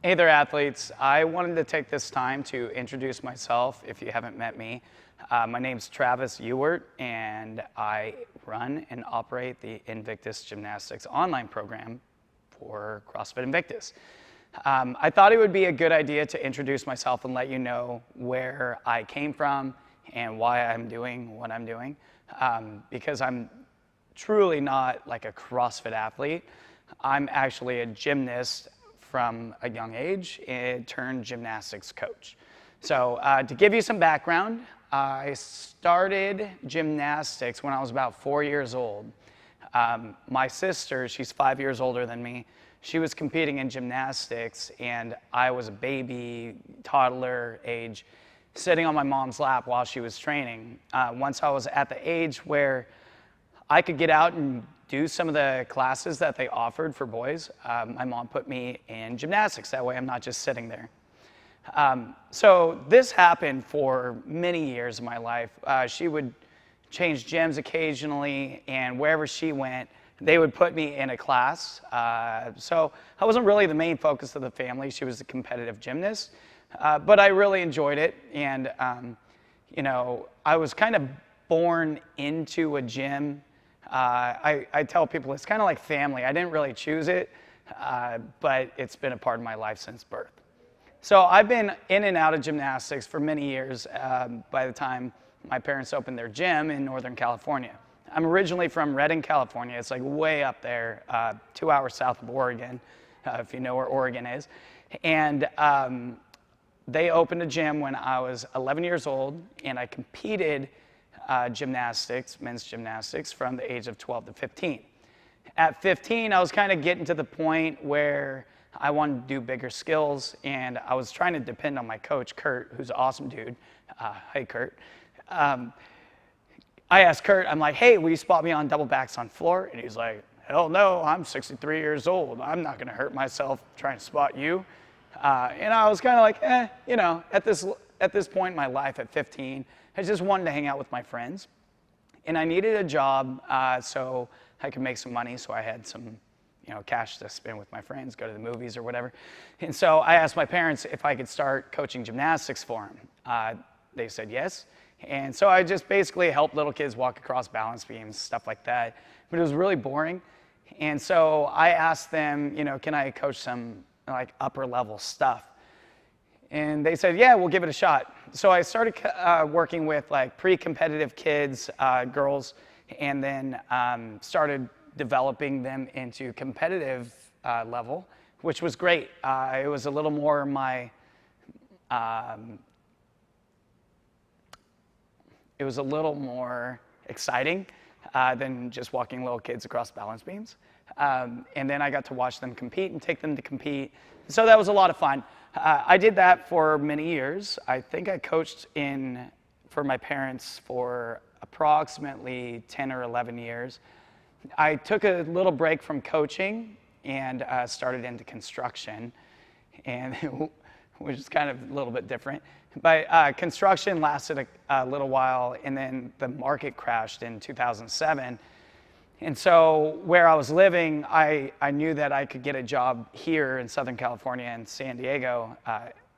Hey there, athletes. I wanted to take this time to introduce myself if you haven't met me. My name's Travis Ewart, and I run and operate the Invictus Gymnastics online program for CrossFit Invictus. I thought it would be a good idea to introduce myself and let you know where I came from and why I'm doing what I'm doing, because I'm truly not like a CrossFit athlete. I'm actually a gymnast from a young age and turned gymnastics coach. So to give you some background, I started gymnastics when I was about 4 years old. My sister, she's 5 years older than me, she was competing in gymnastics, and I was a baby, toddler age, sitting on my mom's lap while she was training. Once I was at the age where I could get out and do some of the classes that they offered for boys, my mom put me in gymnastics. That way I'm not just sitting there. So this happened for many years of my life. She would change gyms occasionally, and wherever she went, they would put me in a class. So I wasn't really the main focus of the family. She was a competitive gymnast, but I really enjoyed it. And, you know, I was kind of born into a gym. I tell people it's kind of like family. I didn't really choose it, but it's been a part of my life since birth. So I've been in and out of gymnastics for many years by the time my parents opened their gym in Northern California. I'm originally from Redding, California. It's like way up there, 2 hours south of Oregon, if you know where Oregon is. And they opened a gym when I was 11 years old, and I competed gymnastics, men's gymnastics, from the age of 12 to 15. At 15, I was kind of getting to the point where I wanted to do bigger skills, and I was trying to depend on my coach, Kurt, who's an awesome dude. Hey, Kurt. I asked Kurt, I'm like, hey, will you spot me on double backs on floor? And he's like, hell no, I'm 63 years old. I'm not going to hurt myself trying to spot you. And I was kind of like, you know, at this point in my life at 15, I just wanted to hang out with my friends. And I needed a job so I could make some money, so I had some, you know, cash to spend with my friends, go to the movies or whatever. And so I asked my parents if I could start coaching gymnastics for them. They said yes. And so I just basically helped little kids walk across balance beams, stuff like that. But it was really boring. And so I asked them, you know, can I coach some like upper level stuff? And they said, yeah, we'll give it a shot. So I started working with like pre-competitive kids, girls, and then started developing them into competitive level, which was great. It was a little more it was a little more exciting than just walking little kids across balance beams. And then I got to watch them compete and take them to compete. So that was a lot of fun. I did that for many years. I think I coached for my parents for approximately 10 or 11 years. I took a little break from coaching and started into construction, and which is kind of a little bit different. But construction lasted a little while, and then the market crashed in 2007. And so where I was living, I knew that I could get a job here in Southern California and San Diego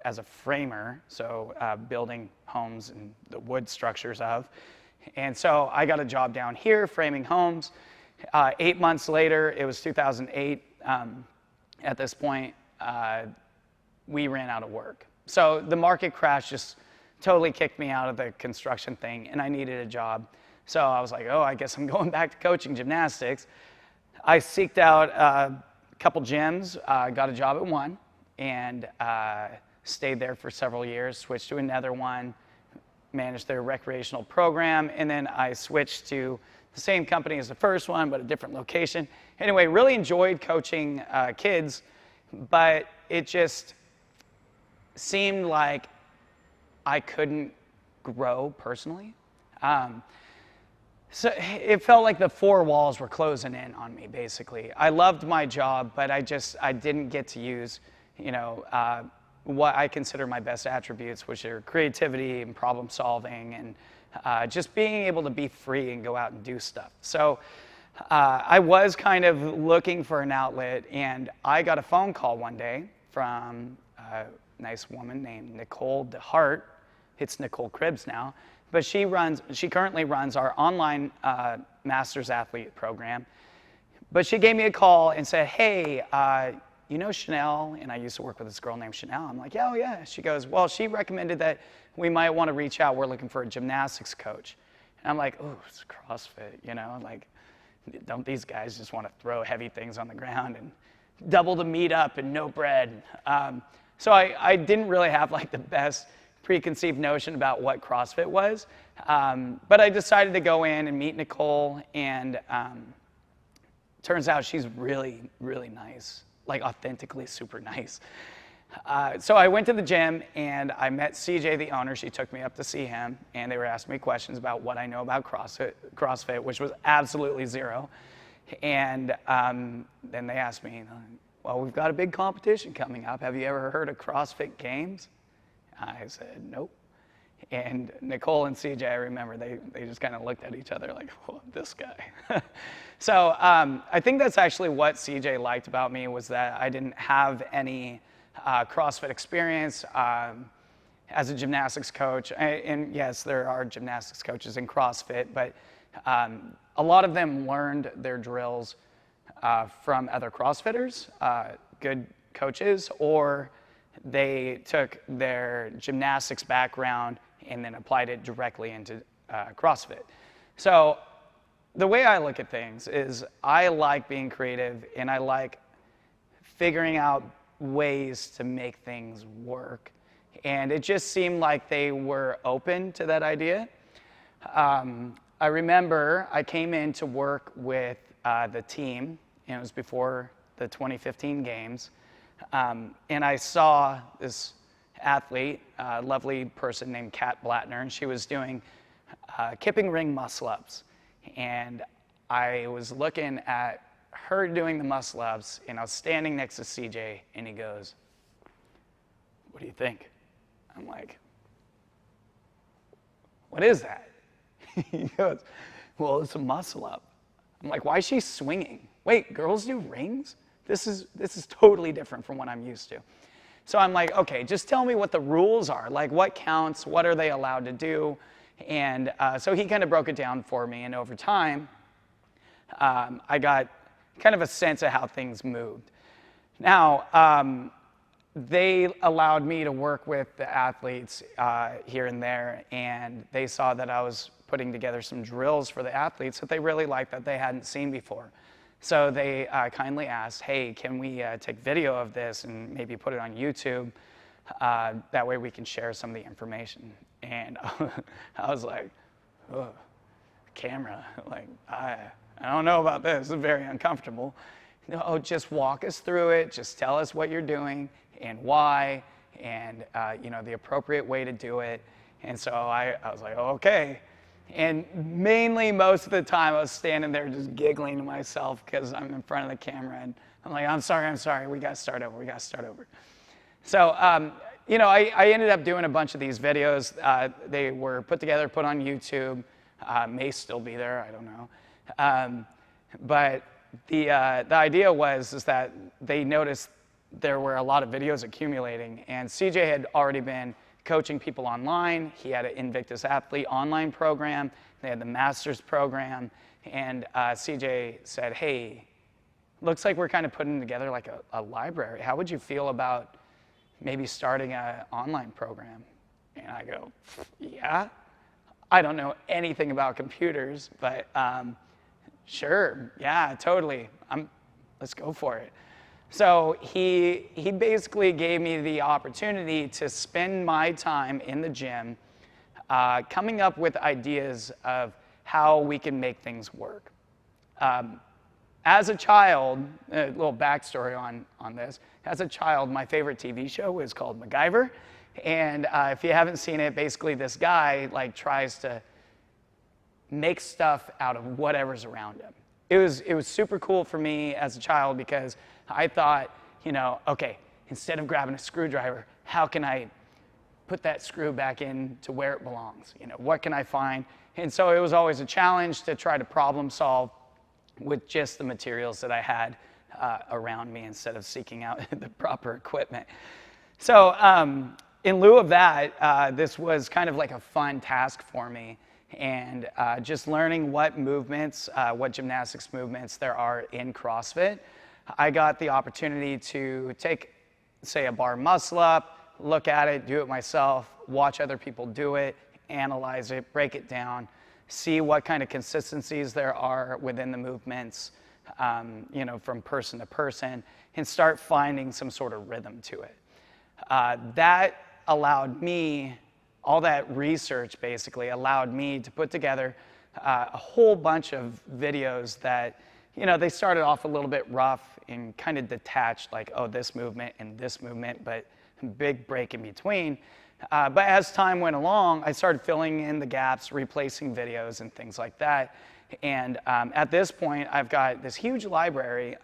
as a framer, so building homes and the wood structures of. And so I got a job down here framing homes. 8 months later, it was 2008, at this point, we ran out of work. So the market crash just totally kicked me out of the construction thing, and I needed a job. So I was like, oh, I guess I'm going back to coaching gymnastics. I seeked out a couple gyms, got a job at one, and stayed there for several years, switched to another one, managed their recreational program, and then I switched to the same company as the first one, but a different location. Anyway, really enjoyed coaching kids, but it just seemed like I couldn't grow personally. So it felt like the four walls were closing in on me, basically. I loved my job, but I didn't get to use, you know, what I consider my best attributes, which are creativity and problem solving and just being able to be free and go out and do stuff. So I was kind of looking for an outlet, and I got a phone call one day from a nice woman named Nicole DeHart. It's Nicole Cribbs now, but she currently runs our online Masters Athlete program. But she gave me a call and said, hey, you know Chanel? And I used to work with this girl named Chanel. I'm like, yeah, oh yeah. She goes, well, she recommended that we might want to reach out. We're looking for a gymnastics coach. And I'm like, oh, it's CrossFit, you know? Like, don't these guys just want to throw heavy things on the ground and double the meat up and no bread? So I didn't really have like the best preconceived notion about what CrossFit was. But I decided to go in and meet Nicole, and turns out she's really, really nice, like authentically super nice. So I went to the gym and I met CJ, the owner. She took me up to see him, and they were asking me questions about what I know about CrossFit, which was absolutely zero. And then they asked me, well, we've got a big competition coming up. Have you ever heard of CrossFit Games? I said, nope. And Nicole and CJ, I remember, they just kind of looked at each other like, oh, this guy. So I think that's actually what CJ liked about me, was that I didn't have any CrossFit experience as a gymnastics coach. And yes, there are gymnastics coaches in CrossFit, but a lot of them learned their drills from other CrossFitters, good coaches, or they took their gymnastics background and then applied it directly into CrossFit. So the way I look at things is I like being creative, and I like figuring out ways to make things work. And it just seemed like they were open to that idea. I remember I came in to work with the team, and it was before the 2015 games. And I saw this athlete, a lovely person named Kat Blattner, and she was doing kipping ring muscle-ups. And I was looking at her doing the muscle-ups, and I was standing next to CJ, and he goes, what do you think? I'm like, what is that? He goes, well, it's a muscle-up. I'm like, why is she swinging? Wait, girls do rings? This is totally different from what I'm used to. So I'm like, okay, just tell me what the rules are. Like, what counts? What are they allowed to do? And so he kind of broke it down for me. And over time, I got kind of a sense of how things moved. Now, they allowed me to work with the athletes here and there. And they saw that I was putting together some drills for the athletes that they really liked, that they hadn't seen before. So they kindly asked, hey, can we take video of this and maybe put it on YouTube? That way we can share some of the information. And I was like, oh, camera, like, I don't know about this. It's very uncomfortable. No, just walk us through it. Just tell us what you're doing and why, and the appropriate way to do it. And so I was like, oh, okay. And mainly most of the time I was standing there just giggling to myself because I'm in front of the camera, and I'm like, I'm sorry, we got to start over. So, I ended up doing a bunch of these videos. They were put together, put on YouTube, may still be there, I don't know. But the idea is that they noticed there were a lot of videos accumulating, and CJ had already been coaching people online. He had an Invictus Athlete online program. They had the Masters program. And CJ said, hey, looks like we're kind of putting together like a library. How would you feel about maybe starting an online program? And I go, yeah. I don't know anything about computers, but sure, yeah, totally. Let's go for it. So he basically gave me the opportunity to spend my time in the gym coming up with ideas of how we can make things work. As a child, a little backstory on this, as a child, my favorite TV show was called MacGyver. And if you haven't seen it, basically this guy tries to make stuff out of whatever's around him. It was super cool for me as a child because I thought, okay, instead of grabbing a screwdriver, how can I put that screw back in to where it belongs? What can I find? And so it was always a challenge to try to problem solve with just the materials that I had around me instead of seeking out the proper equipment. So in lieu of that, this was kind of like a fun task for me, and just learning what movements, what gymnastics movements there are in CrossFit. I got the opportunity to take, say, a bar muscle up, look at it, do it myself, watch other people do it, analyze it, break it down, see what kind of consistencies there are within the movements, you know, from person to person, and start finding some sort of rhythm to it. That allowed me, all that research basically allowed me to put together a whole bunch of videos that, you know, they started off a little bit rough and kind of detached, like, oh, this movement and this movement, but big break in between. But as time went along, I started filling in the gaps, replacing videos and things like that. And at this point, I've got this huge library.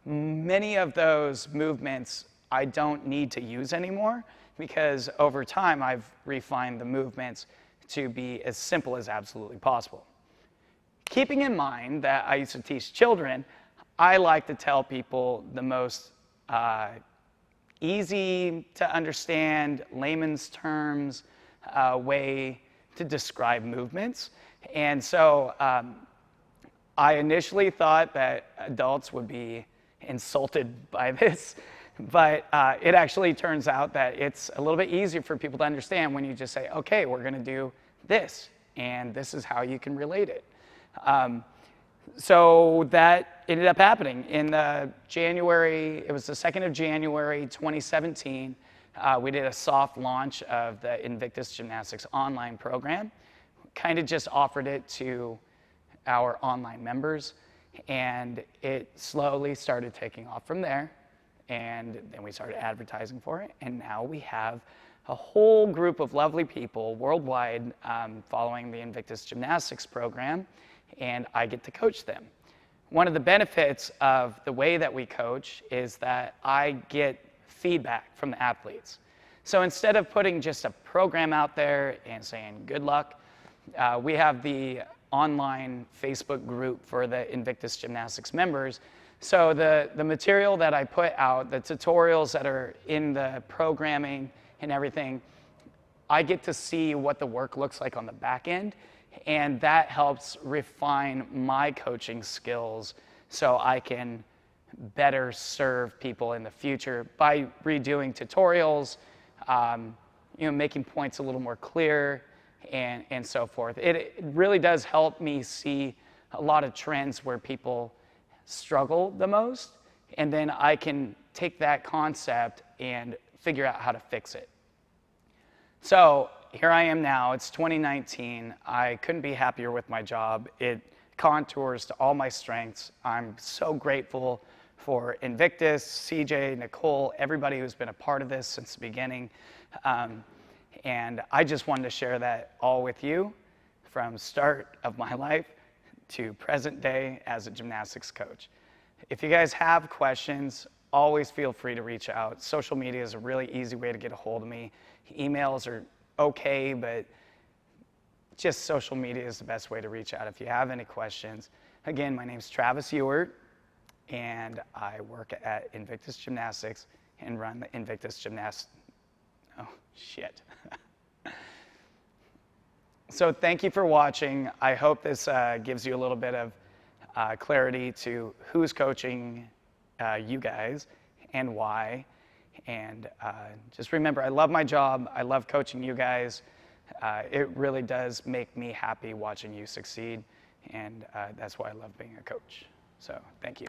Many of those movements I don't need to use anymore, because over time I've refined the movements to be as simple as absolutely possible. Keeping in mind that I used to teach children, I like to tell people the most easy to understand, layman's terms way to describe movements. And so I initially thought that adults would be insulted by this, but it actually turns out that it's a little bit easier for people to understand when you just say, okay, we're going to do this, and this is how you can relate it. So that ended up happening in January. It was the 2nd of January 2017. We did a soft launch of the Invictus Gymnastics online program. Kind of just offered it to our online members, and it slowly started taking off from there. And then we started advertising for it, and now we have a whole group of lovely people worldwide following the Invictus Gymnastics program, and I get to coach them. One of the benefits of the way that we coach is that I get feedback from the athletes. So instead of putting just a program out there and saying good luck, we have the online Facebook group for the Invictus Gymnastics members. So the material that I put out, the tutorials that are in the programming and everything, I get to see what the work looks like on the back end, and that helps refine my coaching skills so I can better serve people in the future by redoing tutorials, you know, making points a little more clear, and so forth. It really does help me see a lot of trends where people struggle the most, and then I can take that concept and figure out how to fix it. So here I am now, it's 2019. I couldn't be happier with my job. It contours to all my strengths. I'm so grateful for Invictus, CJ, Nicole, everybody who's been a part of this since the beginning. And I just wanted to share that all with you from start of my life to present day as a gymnastics coach. If you guys have questions, always feel free to reach out. Social media is a really easy way to get a hold of me. Emails are okay, but just social media is the best way to reach out if you have any questions. Again, my name's Travis Ewart, and I work at Invictus Gymnastics and run the Invictus Gymnastics. Oh, shit. So thank you for watching. I hope this gives you a little bit of clarity to who's coaching you guys and why. And just remember, I love my job. I love coaching you guys. It really does make me happy watching you succeed. And that's why I love being a coach. So thank you.